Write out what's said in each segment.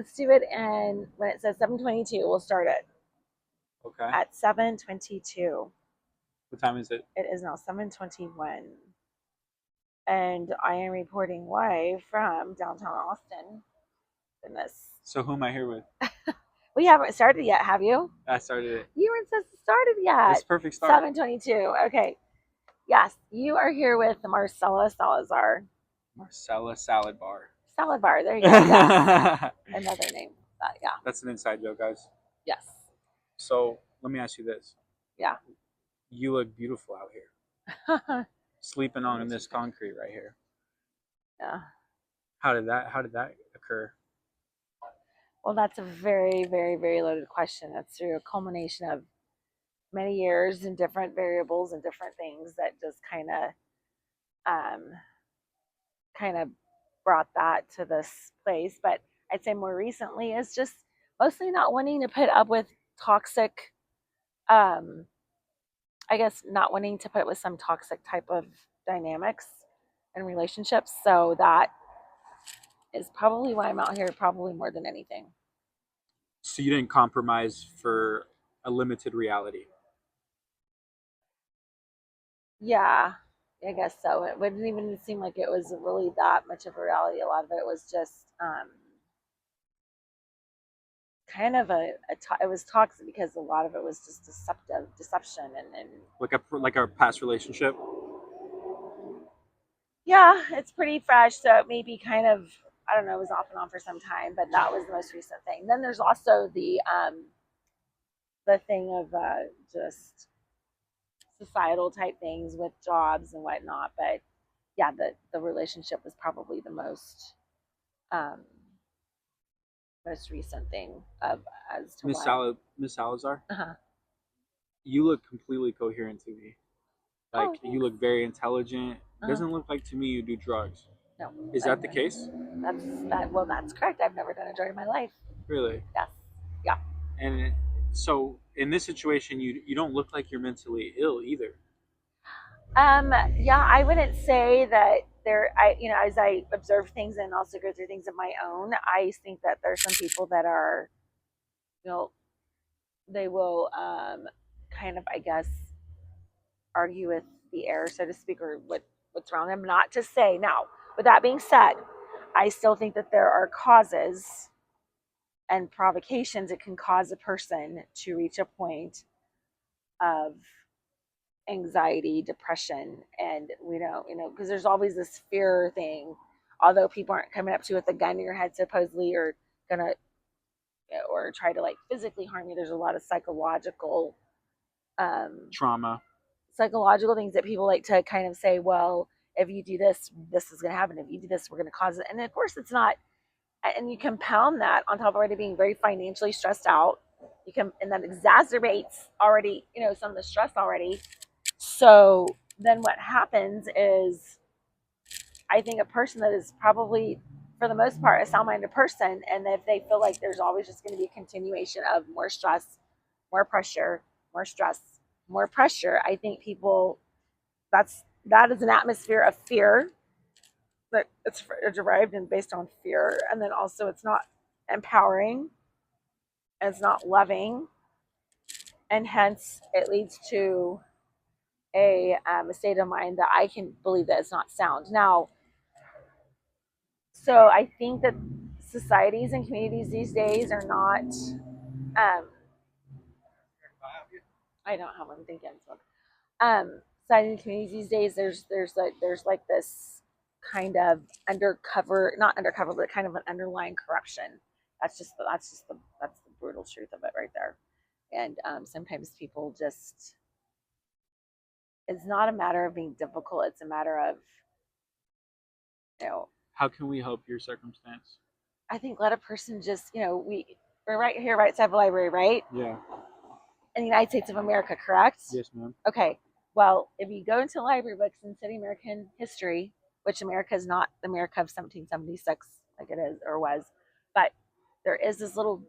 let's do it. And when it says 7:22, we'll start it Okay. at 7:22. What time is it? It is now 7:21, and I am reporting live from downtown Austin. Goodness, So who am I here with? we haven't started yet, have you? I started it. You weren't supposed to started It's yet. a perfect start. 7:22. Okay. Yes, you are here with Marcella Salazar. Marcella Salad Bar. Salad Bar. There you go. Yes. Another name. Yeah. That's an inside joke, guys. Yes. So let me ask you this. Yeah. You look beautiful out here. Sleeping on this concrete right here. Yeah. How did that occur? Well, that's a very, very, very loaded question. That's through a culmination of many years and different variables and different things that just um, kind of brought that to this place. But I'd say more recently is just mostly not wanting to put up with toxic, um, I guess not wanting to put up with some toxic type of dynamics and relationships. So that is probably why I'm out here, probably more than anything. So you didn't compromise for a limited reality. Yeah, I guess so. It wouldn't even seem like it was really that much of a reality. A lot of it was just kind of it was toxic because a lot of it was just deception and Like a past relationship. yeah, it's pretty fresh. So it may be kind of, I don't know, it was off and on for some time, but that was the most recent thing. Then there's also the thing of just societal type things with jobs and whatnot. But yeah, the relationship was probably the um, most recent thing of as to why. Miss Salazar, Uh-huh. you look completely coherent to me. Like Oh, you thanks. look very intelligent. Uh, Doesn't look like to me you do drugs. no, Is I, that the case? that's that. Well, that's correct. I've never done a drug in my life. Really? Yes. Yeah. And so in this situation, you don't look like you're mentally ill either. Yeah, I wouldn't say that there, as I observe things and also go through things of my own, I think that there's some people that are, you know, they will kind of, I guess, argue with the air, so to speak, or what's around them. Not to say now, with that being said, I still think that there are causes and provocations that can cause a person to reach a point of anxiety, depression, and we don't, because there's always this fear thing. Although people aren't coming up to you with a gun to your head, supposedly, or gonna or try to like physically harm you. There's a lot of um, Trauma. psychological things that people like to kind of say. Well, if you do this, this is gonna happen. If you do this, we're gonna cause it. And of course, it's not. And you compound that on top of already being very financially stressed out. And that exacerbates already, some of the stress already. So then what happens is, I think a person that is probably, for the most part, a sound-minded person, and if they feel like there's always just going to be a continuation of more stress, more pressure, more stress, more pressure, I think people, that is an atmosphere of fear that it's derived and based on fear, and then also it's not empowering, it's not loving, and hence it leads to a state of mind that I can believe that it's not sound. Now, so I think that societies and communities these days are not. I don't have one. Thinking smoke. Society and communities these days, there's like this kind of undercover, not undercover, but kind of an underlying corruption. That's the brutal truth of it right there. And sometimes people just, it's not a matter of being difficult. It's a matter of, you know, How can we help your circumstance? I think let a person just, we're right here, right side of the library, right? Yeah. In the United States of America, correct? Yes, ma'am. Okay. Well, if you go into library books and study American history, which America is not the America of 1776 like it is or was, but there is this little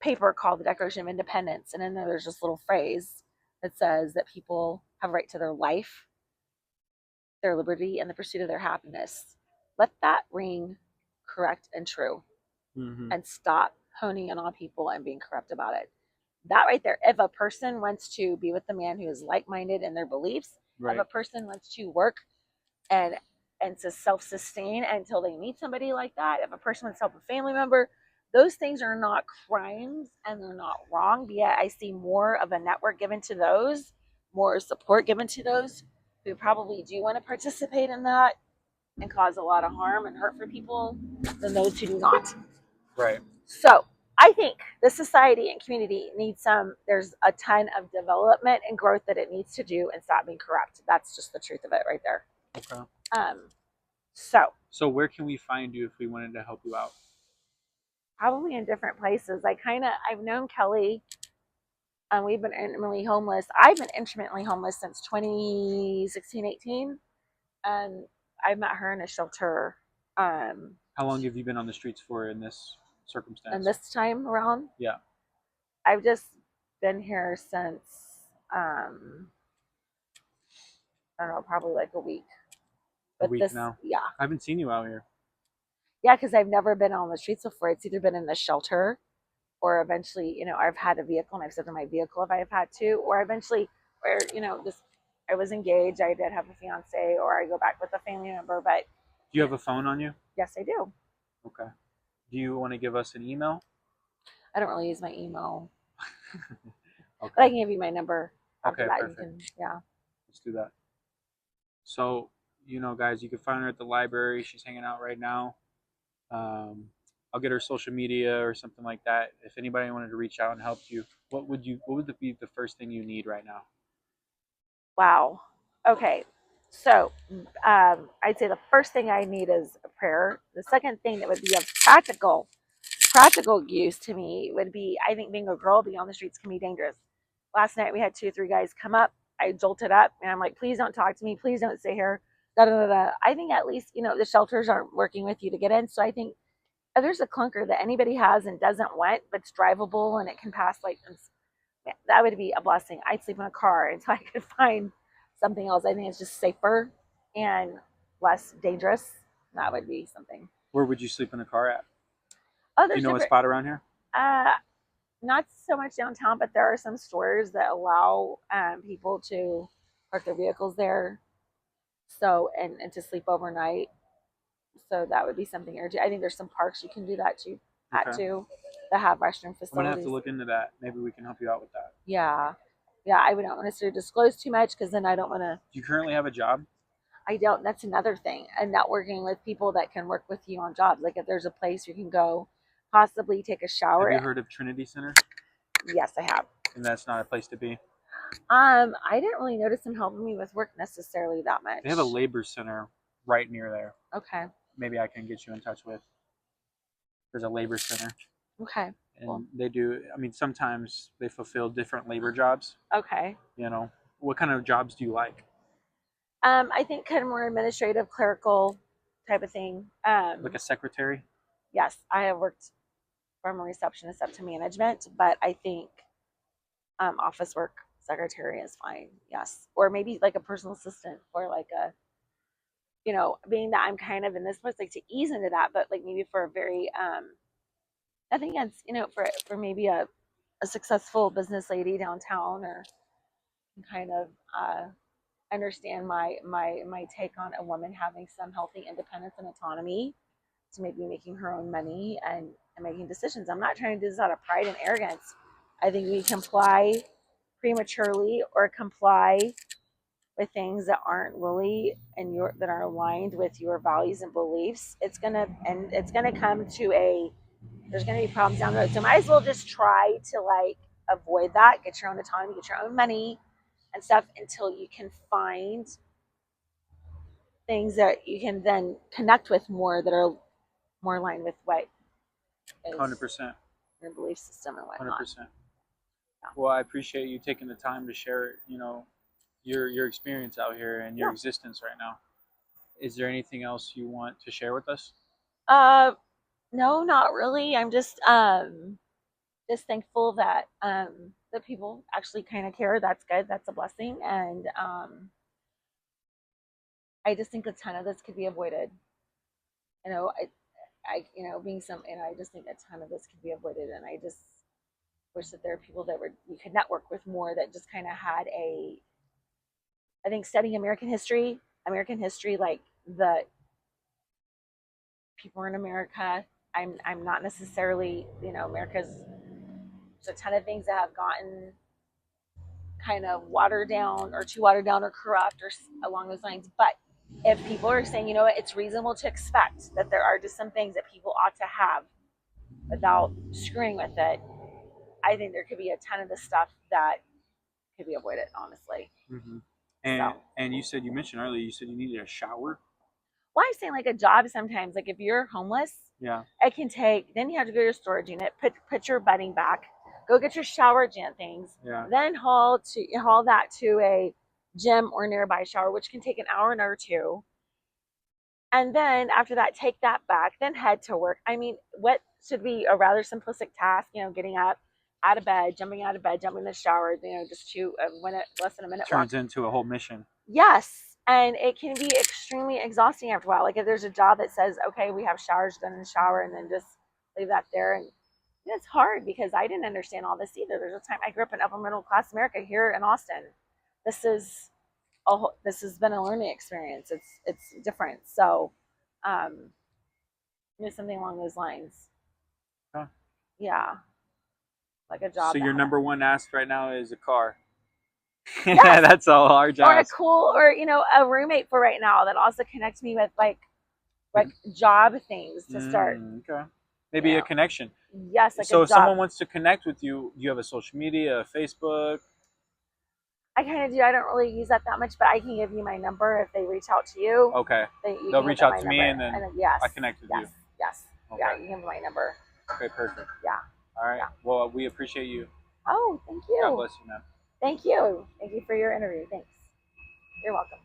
paper called the Declaration of Independence, and then there's this little phrase that says that people have a right to their life, their liberty, and the pursuit of their happiness. Let that ring correct and true. Mm-hmm. and stop honing in on people and being corrupt about it. That right there, if a person wants to be with a man who is like-minded in their beliefs, if a Right. person wants to work and to self-sustain until they meet somebody like that, if a person wants to help a family member, those things are not crimes and they're not wrong. But yet I see more of a network given to those, more support given to those who probably do want to participate in that and cause a lot of harm and hurt for people than those who do not. Right. So I think the society and community needs there's a ton of development and growth that it needs to do and stop being corrupt. That's just the truth of it right there. Okay. Um, so So where can we find you if we wanted to help you out? probably in different places. I've known Kelly. We've been intimately homeless. I've been intimately homeless since 2016, 18. And I met her in a shelter. Um, How long have you been on the streets for in this and circumstance? this time around, Yeah, I've just been here since, um, I don't know, probably like a week. a But week this, now. yeah. I haven't seen you out here. Yeah, because I've never been on the streets before. It's either been in the shelter or eventually, I've had a vehicle and I've sat in my vehicle if I've had to, or eventually, where, just I was engaged, I did have a fiance, or I go back with a family member. But Do you have a phone on you? yes, I do. Okay. Do you want to give us an email? I don't really use my email, but I Okay. can give you my number after Okay, that. You perfect. can, yeah. Let's do that. So, guys, you can find her at the library. She's hanging out right now. Um, I'll get her social media or something like that. If anybody wanted to reach out and help you, what would be the first thing you need right now? Wow. Okay. So I'd say the first thing I need is a prayer. The second thing that would be of practical use to me would be, I think being a girl, being on the streets can be dangerous. Last night we had 2 or 3 guys come up. I jolted up and I'm like, please don't talk to me. Please don't stay here. Da, da, da, da. I think at least, the shelters aren't working with you to get in. So I think if there's a clunker that anybody has and doesn't want, but it's drivable and it can pass, like, that would be a blessing. I'd sleep in a car until I could find something else. I think it's just safer and less dangerous. That would be something. Where would you sleep in a car at? Oh, Do you there's know a different. spot around here? Uh, Not so much downtown, but there are some stores that allow people to park their vehicles there. So and to sleep overnight. So that would be something. Or I think there's some parks you can do that too. At Okay. too, that have restroom I'm gonna have to facilities. look into that. Maybe we can help you out with that. Yeah, yeah. I would not want to disclose too much because then I don't want to. Do you currently have a job? I don't. That's another thing. And networking with people that can work with you on jobs. Like if there's a place you can go, possibly take a Have shower. you heard of Trinity Center? Yes, I have. And that's not a place to be. I didn't really notice them helping me with work necessarily that They have a much. labor center right near there. Okay. Maybe I can get you in touch with. There's a labor center, Okay. Cool. and they do. I mean, sometimes they fulfill different labor jobs. Okay. What kind of jobs do you like? I think kind of more administrative, clerical type of thing. Like a secretary? Yes, I have worked from a receptionist up to management, but I think office work, secretary is fine. Yes, or maybe like a personal assistant, or like a, being that I'm kind of in this place, like to ease into that, but like maybe for a very nothing against, for maybe a successful business lady downtown, or kind of understand my take on a woman having some healthy independence and autonomy to maybe making her own money and making decisions. I'm not trying to do this out of pride and arrogance. I think we comply prematurely or comply with things that aren't really that are aligned with your values and beliefs. It's gonna come to there's gonna be problems down the road. So might as well just try to like avoid that, get your own autonomy, get your own money and stuff until you can find things that you can then connect with more that are more aligned with what is 100%. your belief system and whatnot. 100%. Yeah. Well, I appreciate you taking the time to share, your experience out here and your Yeah. existence right now. Is there anything else you want to share with us? Uh, no, not really. I'm just thankful that people actually kind of care. That's good. That's a blessing. And I just think a ton of this could be avoided. You know, being some, and I just think a ton of this could be avoided. And I just wish that there are people that you could network with more that just kind of had I think studying American history, like the people in America. I'm not necessarily, America's, there's a ton of things that have gotten kind of watered down or too watered down or corrupt or along those lines. But if people are saying, it's reasonable to expect that there are just some things that people ought to have without screwing with it, I think there could be a ton of the stuff that could be avoided, honestly. Mm-hmm. So, And you mentioned earlier, you said you needed a shower. well, I'm saying like a job sometimes, like if you're homeless, Yeah. it can take, then you have to go to your storage unit, put your bedding back, go get your shower gent things, Yeah. then haul that to a gym or nearby shower, which can take an hour or two. And then after that, take that back, then head to work. I mean, what should be a rather simplistic task, getting up out of bed, jumping out of bed, jumping in the shower, just less than a minute walk. Turns into a whole mission. Yes. And it can be extremely exhausting after a while. Like if there's a job that says, okay, we have showers done in the shower and then just leave that there. And it's hard because I didn't understand all this either. There's a time I grew up in upper middle class America here in Austin. This is this has been a learning experience. It's different. So, um, something along those lines. Huh. Yeah, like a job. So your number one ask right now is a car. Yes. That's all our job. Or a roommate for right now that also connects me with like job things to start. Okay. Maybe a connection. Yes, like so a if job. someone wants to connect with you, do you have a social media, a Facebook? I kind of do. I don't really use that much, but I can give you my number if they reach out to you. Okay. They'll reach out to me and then yes, I connect with you. Yes. Okay. Yeah, you can have my number. Okay, perfect. Yeah. All right. Yeah. Well, we appreciate you. Oh, thank you. God bless you, man. Thank you. Thank you for your interview. Thanks. You're welcome.